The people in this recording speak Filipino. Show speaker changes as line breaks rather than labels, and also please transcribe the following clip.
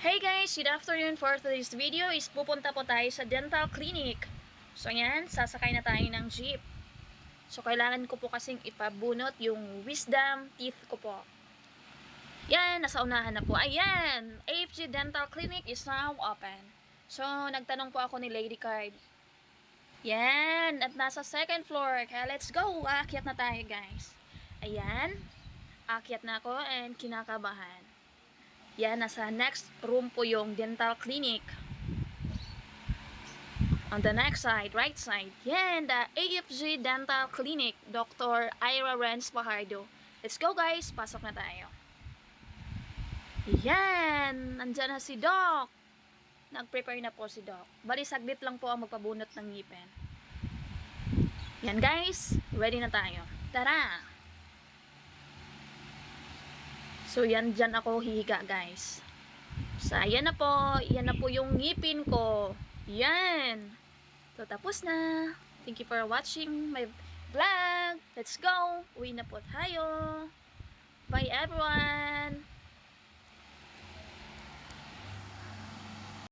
Hey guys! Good afternoon. For today's video is pupunta po tayo sa dental clinic. So ayan, sasakay na tayo ng jeep. So kailangan ko po kasing ipabunot yung wisdom teeth ko po. Yan, nasa unahan na po. Ayan! AFG Dental Clinic is now open. So nagtanong po ako ni Lady Card. Yan! At nasa second floor. Kaya let's go! Aakyat na tayo guys. Ayan. Aakyat na ako and kinakabahan. Yan, nasa next room po yung dental clinic. On the next side, right side, yan, the AFG Dental Clinic, Dr. Ira Renz Fajardo. Let's go guys, pasok na tayo. Yan, nandyan na si Doc. Nag-prepare na po si Doc. Bali, saglit lang po ang magpabunot ng ngipin. Yan guys, ready na tayo. Tara! So, yan, dyan ako hihiga, guys. So, yan na po yung ngipin ko. Yan. So, tapos na. Thank you for watching my vlog. Let's go. Uwi na po tayo. Bye, everyone.